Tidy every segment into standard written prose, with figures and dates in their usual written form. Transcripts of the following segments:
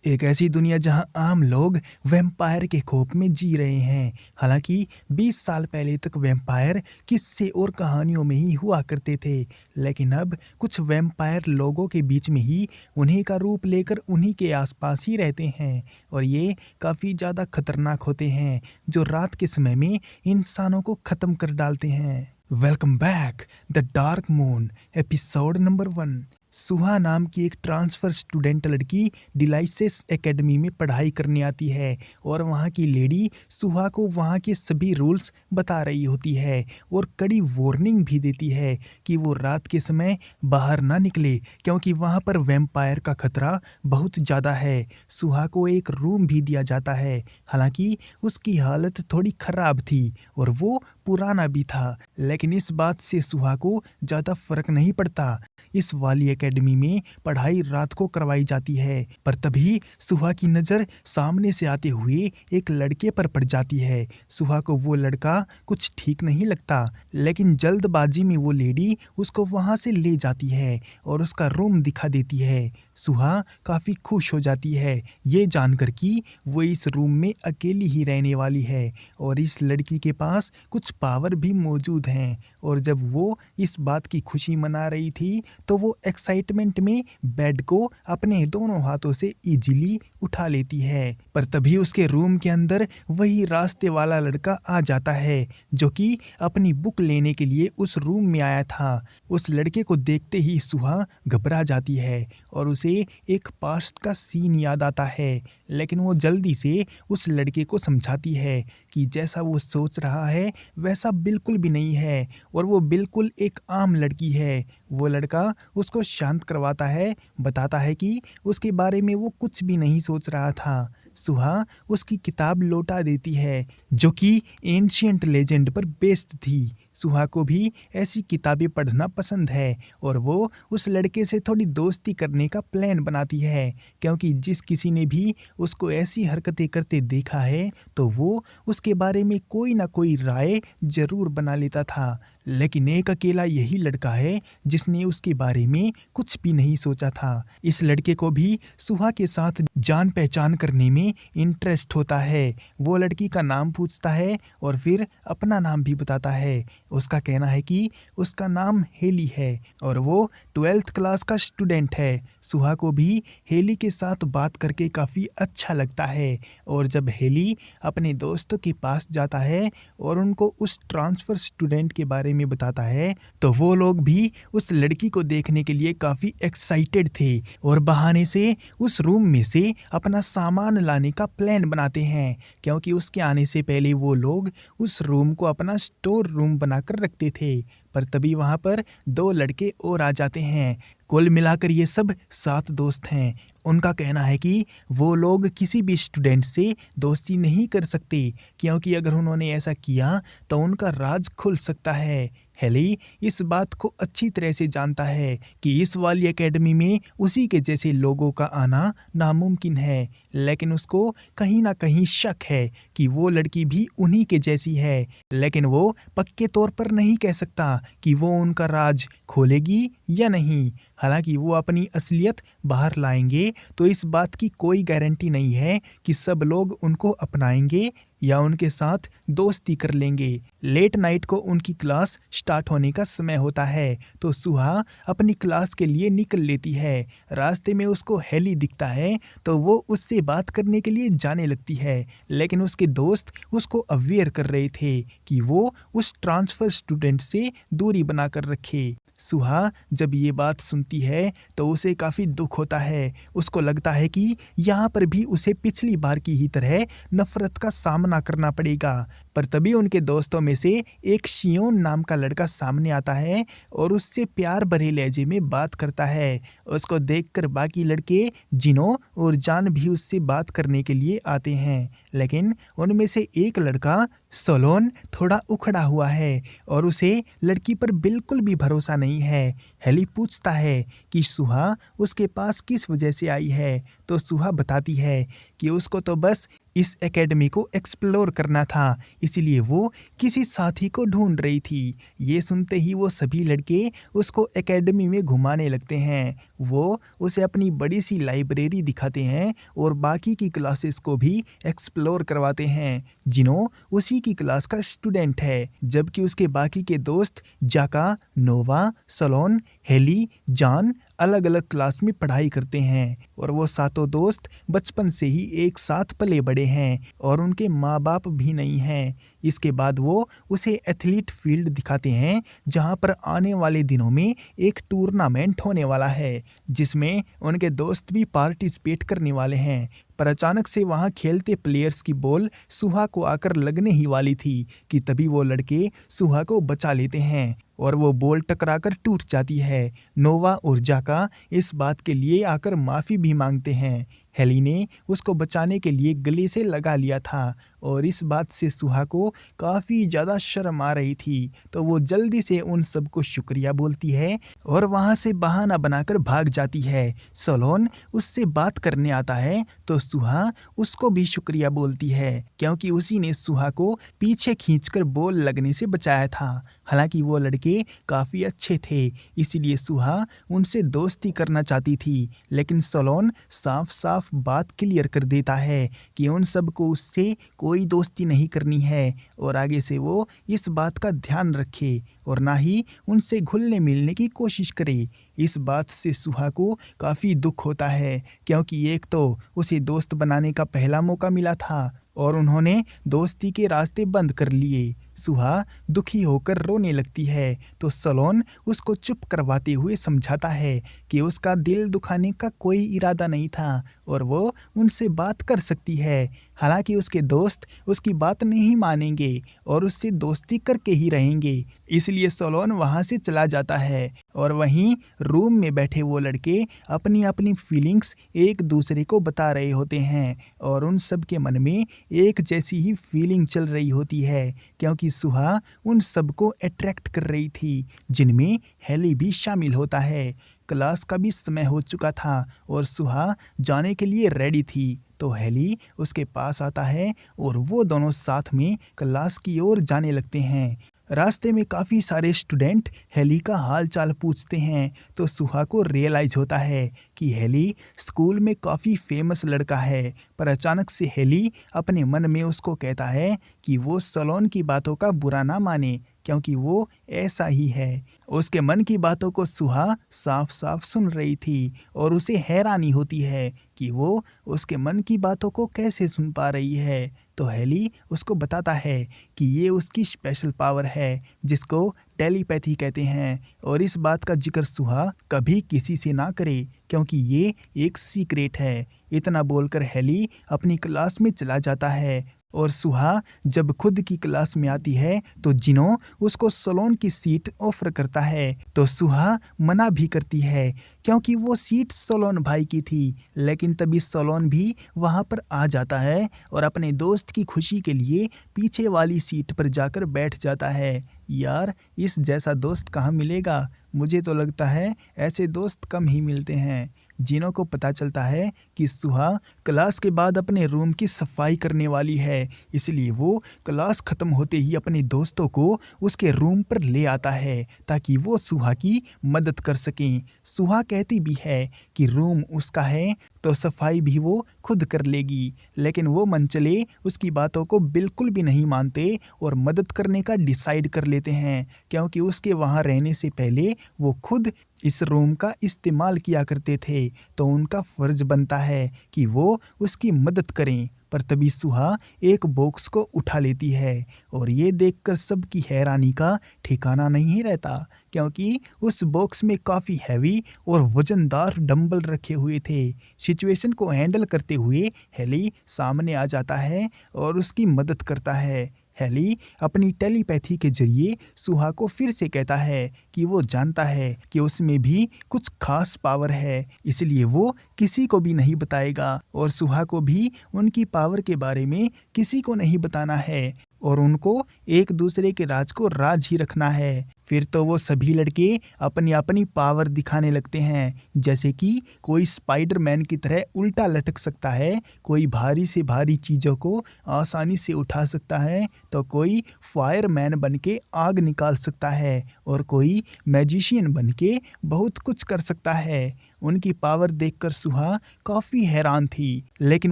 एक ऐसी दुनिया जहां आम लोग वैम्पायर के खौफ में जी रहे हैं। हालांकि 20 साल पहले तक वैम्पायर किस्से और कहानियों में ही हुआ करते थे, लेकिन अब कुछ वैम्पायर लोगों के बीच में ही उन्हीं का रूप लेकर उन्हीं के आसपास ही रहते हैं और ये काफ़ी ज़्यादा खतरनाक होते हैं, जो रात के समय में इंसानों को ख़त्म कर डालते हैं। Welcome back the dark moon episode number 1। सुहा नाम की एक ट्रांसफ़र स्टूडेंट लड़की डिलाइसेस एकेडमी में पढ़ाई करने आती है और वहाँ की लेडी सुहा को वहाँ के सभी रूल्स बता रही होती है और कड़ी वार्निंग भी देती है कि वो रात के समय बाहर ना निकले, क्योंकि वहाँ पर वैम्पायर का खतरा बहुत ज़्यादा है। सुहा को एक रूम भी दिया जाता है, हालांकि उसकी हालत थोड़ी ख़राब थी और वो पुराना भी था, लेकिन इस बात से सुहा को ज़्यादा फर्क नहीं पड़ता। इस वाली एकेडमी में पढ़ाई रात को करवाई जाती है, पर तभी सुहा की नज़र सामने से आते हुए एक लड़के पर पड़ जाती है। सुहा को वो लड़का कुछ ठीक नहीं लगता, लेकिन जल्दबाजी में वो लेडी उसको वहाँ से ले जाती है और उसका रूम दिखा देती है। सुहा काफ़ी खुश हो जाती है ये जानकर कि वो इस रूम में अकेली ही रहने वाली है और इस लड़की के पास कुछ पावर भी मौजूद हैं। और जब वो इस बात की खुशी मना रही थी तो वो एक्साइटमेंट में बेड को अपने दोनों हाथों से इजीली उठा लेती है, पर तभी उसके रूम के अंदर वही रास्ते वाला लड़का आ जाता है जो कि अपनी बुक लेने के लिए उस रूम में आया था। उस लड़के को देखते ही सुहा घबरा जाती है और उसे एक पास्ट का सीन याद आता है, लेकिन वो जल्दी से उस लड़के को समझाती है कि जैसा वो सोच रहा है वैसा बिल्कुल भी नहीं है और वो बिल्कुल एक आम लड़की है। वो लड़का उसको शांत करवाता है, बताता है कि उसके बारे में वो कुछ भी नहीं सोच रहा था। सुहा उसकी किताब लौटा देती है जो कि एंशिएंट लेजेंड पर बेस्ड थी। सुहा को भी ऐसी किताबें पढ़ना पसंद है और वो उस लड़के से थोड़ी दोस्ती करने का प्लान बनाती है, क्योंकि जिस किसी ने भी उसको ऐसी हरकतें करते देखा है तो वो उसके बारे में कोई ना कोई राय जरूर बना लेता था। लेकिन एक अकेला यही लड़का है जिसने उसके बारे में कुछ भी नहीं सोचा था। इस लड़के को भी सुहा के साथ जान पहचान करने में इंटरेस्ट होता है। वो लड़की का नाम पूछता है और फिर अपना नाम भी बताता है। उसका कहना है कि उसका नाम हेली है और वो 12th क्लास का स्टूडेंट है। सुहा को भी हेली के साथ बात करके काफ़ी अच्छा लगता है और जब हेली अपने दोस्तों के पास जाता है और उनको उस ट्रांसफ़र स्टूडेंट के बारे में बताता है तो वो लोग भी उस लड़की को देखने के लिए काफ़ी एक्साइटेड थे और बहाने से उस रूम में से अपना सामान लाने का प्लान बनाते हैं, क्योंकि उसके आने से पहले वो लोग उस रूम को अपना स्टोर रूम बनाकर रखते थे। पर तभी वहाँ पर 2 लड़के और आ जाते हैं। कुल मिलाकर ये सब 7 दोस्त हैं। उनका कहना है कि वो लोग किसी भी स्टूडेंट से दोस्ती नहीं कर सकते, क्योंकि अगर उन्होंने ऐसा किया तो उनका राज खुल सकता है। हेली इस बात को अच्छी तरह से जानता है कि इस वाली एकेडमी में उसी के जैसे लोगों का आना नामुमकिन है, लेकिन उसको कहीं ना कहीं शक है कि वो लड़की भी उन्हीं के जैसी है, लेकिन वो पक्के तौर पर नहीं कह सकता कि वो उनका राज खोलेगी या नहीं। हालांकि वो अपनी असलियत बाहर लाएंगे तो इस बात की कोई गारंटी नहीं है कि सब लोग उनको अपनाएंगे या उनके साथ दोस्ती कर लेंगे। लेट नाइट को उनकी क्लास स्टार्ट होने का समय होता है तो सुहा अपनी क्लास के लिए निकल लेती है। रास्ते में उसको हेली दिखता है तो वो उससे बात करने के लिए जाने लगती है, लेकिन उसके दोस्त उसको अवेयर कर रहे थे कि वो उस ट्रांसफ़र स्टूडेंट से दूरी बनाकर रखे। सुहा जब ये बात सुनती है तो उसे काफ़ी दुख होता है। उसको लगता है कि यहाँ पर भी उसे पिछली बार की ही तरह नफरत का सामना करना पड़ेगा। पर तभी उनके दोस्तों में से एक शियोन नाम का लड़का सामने आता है और उससे प्यार भरे लहजे में बात करता है। उसको देखकर बाकी लड़के जिनो और जान भी उससे बात करने के लिए आते हैं, लेकिन उनमें से एक लड़का सोलोन थोड़ा उखड़ा हुआ है और उसे लड़की पर बिल्कुल भी भरोसा नहीं है। हेली पूछता है कि सुहा उसके पास किस वजह से आई है तो सुहा बताती है कि उसको तो बस इस एकेडमी को एक्सप्लोर करना था, इसलिए वो किसी साथी को ढूंढ रही थी। ये सुनते ही वो सभी लड़के उसको एकेडमी में घुमाने लगते हैं। वो उसे अपनी बड़ी सी लाइब्रेरी दिखाते हैं और बाकी की क्लासेस को भी एक्सप्लोर करवाते हैं। जिनो उसी की क्लास का स्टूडेंट है, जबकि उसके बाकी के दोस्त जाका, नोवा, सलोन, हेली, जॉन अलग अलग क्लास में पढ़ाई करते हैं और वो सातों दोस्त बचपन से ही एक साथ पले बड़े हैं और उनके माँ बाप भी नहीं हैं। इसके बाद वो उसे एथलीट फील्ड दिखाते हैं, जहाँ पर आने वाले दिनों में एक टूर्नामेंट होने वाला है जिसमें उनके दोस्त भी पार्टिसिपेट करने वाले हैं। पर अचानक से वहाँ खेलते प्लेयर्स की बॉल सुहा को आकर लगने ही वाली थी कि तभी वो लड़के सुहा को बचा लेते हैं और वो बॉल टकराकर टूट जाती है। नोवा और जाका इस बात के लिए आकर माफ़ी भी मांगते हैं। हेली ने उसको बचाने के लिए गले से लगा लिया था और इस बात से सुहा को काफ़ी ज़्यादा शर्म आ रही थी, तो वो जल्दी से उन सबको शुक्रिया बोलती है और वहाँ से बहाना बनाकर भाग जाती है। सोलोन उससे बात करने आता है तो सुहा उसको भी शुक्रिया बोलती है क्योंकि उसी ने सुहा को पीछे खींचकर बॉल लगने से बचाया था। हालांकि वो लड़के काफ़ी अच्छे थे, इसीलिए सुहा उनसे दोस्ती करना चाहती थी, लेकिन सोलोन साफ साफ बात क्लियर कर देता है कि उन सबको उससे कोई दोस्ती नहीं करनी है और आगे से वो इस बात का ध्यान रखे और ना ही उनसे घुलने मिलने की कोशिश करे। इस बात से सुहा को काफ़ी दुख होता है क्योंकि एक तो उसे दोस्त बनाने का पहला मौका मिला था और उन्होंने दोस्ती के रास्ते बंद कर लिए। सुहा दुखी होकर रोने लगती है तो सलोन उसको चुप करवाते हुए समझाता है कि उसका दिल दुखाने का कोई इरादा नहीं था और वो उनसे बात कर सकती है। हालांकि उसके दोस्त उसकी बात नहीं मानेंगे और उससे दोस्ती करके ही रहेंगे, इसलिए सलोन वहाँ से चला जाता है और वहीं रूम में बैठे वो लड़के अपनी अपनी फीलिंग्स एक दूसरे को बता रहे होते हैं और उन सब के मन में एक जैसी ही फीलिंग चल रही होती है क्योंकि सुहा उन सबको अट्रैक्ट कर रही थी, जिनमें हेली भी शामिल होता है। क्लास का भी समय हो चुका था और सुहा जाने के लिए रेडी थी तो हेली उसके पास आता है और वो दोनों साथ में क्लास की ओर जाने लगते हैं। रास्ते में काफ़ी सारे स्टूडेंट हेली का हाल चाल पूछते हैं तो सुहा को रियलाइज़ होता है कि हेली स्कूल में काफ़ी फेमस लड़का है। पर अचानक से हेली अपने मन में उसको कहता है कि वो सलोन की बातों का बुरा ना माने क्योंकि वो ऐसा ही है। उसके मन की बातों को सुहा साफ साफ सुन रही थी और उसे हैरानी होती है कि वो उसके मन की बातों को कैसे सुन पा रही है। तो हेली उसको बताता है कि ये उसकी स्पेशल पावर है जिसको टेलीपैथी कहते हैं और इस बात का जिक्र सुहा कभी किसी से ना करे क्योंकि ये एक सीक्रेट है। इतना बोलकर हेली अपनी क्लास में चला जाता है और सुहा जब खुद की क्लास में आती है तो जिनो उसको सलोन की सीट ऑफर करता है तो सुहा मना भी करती है क्योंकि वो सीट सलोन भाई की थी, लेकिन तभी सलोन भी वहाँ पर आ जाता है और अपने दोस्त की खुशी के लिए पीछे वाली सीट पर जाकर बैठ जाता है। यार, इस जैसा दोस्त कहाँ मिलेगा? मुझे तो लगता है ऐसे दोस्त कम ही मिलते हैं। जिनो को पता चलता है कि सुहा क्लास के बाद अपने रूम की सफाई करने वाली है, इसलिए वो क्लास ख़त्म होते ही अपने दोस्तों को उसके रूम पर ले आता है ताकि वो सुहा की मदद कर सकें। सुहा कहती भी है कि रूम उसका है तो सफाई भी वो खुद कर लेगी, लेकिन वो मनचले उसकी बातों को बिल्कुल भी नहीं मानते और मदद करने का डिसाइड कर लेते हैं क्योंकि उसके वहाँ रहने से पहले वो खुद इस रूम का इस्तेमाल किया करते थे, तो उनका फ़र्ज़ बनता है कि वो उसकी मदद करें। पर तभी सुहा एक बॉक्स को उठा लेती है और ये देखकर सबकी हैरानी का ठिकाना नहीं रहता क्योंकि उस बॉक्स में काफ़ी हैवी और वज़नदार डंबल रखे हुए थे। सिचुएशन को हैंडल करते हुए हेली सामने आ जाता है और उसकी मदद करता है। हेली अपनी टेलीपैथी के जरिए सुहा को फिर से कहता है कि वो जानता है कि उसमें भी कुछ खास पावर है, इसलिए वो किसी को भी नहीं बताएगा और सुहा को भी उनकी पावर के बारे में किसी को नहीं बताना है और उनको एक दूसरे के राज को राज ही रखना है। फिर तो वो सभी लड़के अपनी अपनी पावर दिखाने लगते हैं, जैसे कि कोई स्पाइडरमैन की तरह उल्टा लटक सकता है, कोई भारी से भारी चीज़ों को आसानी से उठा सकता है, तो कोई फायरमैन बन के आग निकाल सकता है और कोई मैजिशियन बन के बहुत कुछ कर सकता है। उनकी पावर देखकर सुहा काफ़ी हैरान थी, लेकिन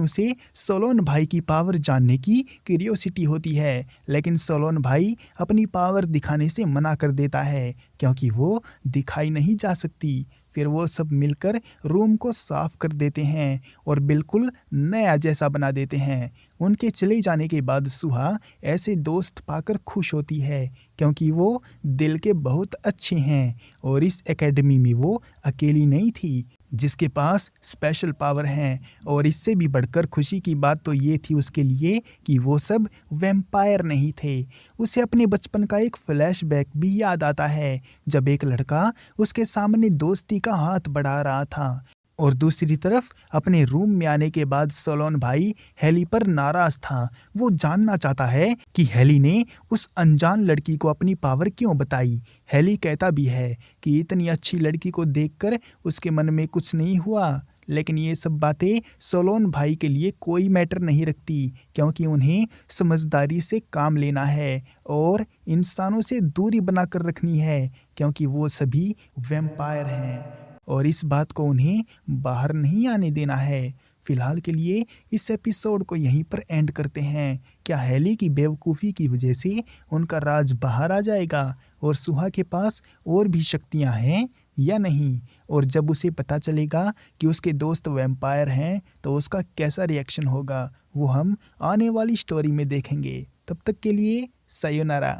उसे सोलोन भाई की पावर जानने की क्यूरियोसिटी होती है। लेकिन सोलोन भाई अपनी पावर दिखाने से मना कर देता है क्योंकि वो दिखाई नहीं जा सकती। फिर वो सब मिलकर रूम को साफ कर देते हैं और बिल्कुल नया जैसा बना देते हैं। उनके चले जाने के बाद सुहा ऐसे दोस्त पाकर खुश होती है क्योंकि वो दिल के बहुत अच्छे हैं और इस एकेडमी में वो अकेली नहीं थी जिसके पास स्पेशल पावर हैं। और इससे भी बढ़कर खुशी की बात तो ये थी उसके लिए कि वो सब वैम्पायर नहीं थे। उसे अपने बचपन का एक फ्लैशबैक भी याद आता है जब एक लड़का उसके सामने दोस्ती का हाथ बढ़ा रहा था। और दूसरी तरफ अपने रूम में आने के बाद सोलोन भाई हेली पर नाराज था। वो जानना चाहता है कि हेली ने उस अनजान लड़की को अपनी पावर क्यों बताई। हेली कहता भी है कि इतनी अच्छी लड़की को देखकर उसके मन में कुछ नहीं हुआ, लेकिन ये सब बातें सोलोन भाई के लिए कोई मैटर नहीं रखती क्योंकि उन्हें समझदारी से काम लेना है और इंसानों से दूरी बनाकर रखनी है क्योंकि वो सभी वैम्पायर हैं और इस बात को उन्हें बाहर नहीं आने देना है। फिलहाल के लिए इस एपिसोड को यहीं पर एंड करते हैं। क्या हेली की बेवकूफ़ी की वजह से उनका राज बाहर आ जाएगा और सुहा के पास और भी शक्तियां हैं या नहीं? और जब उसे पता चलेगा कि उसके दोस्त वैम्पायर हैं तो उसका कैसा रिएक्शन होगा वो हम आने वाली स्टोरी में देखेंगे। तब तक के लिए सायोनारा।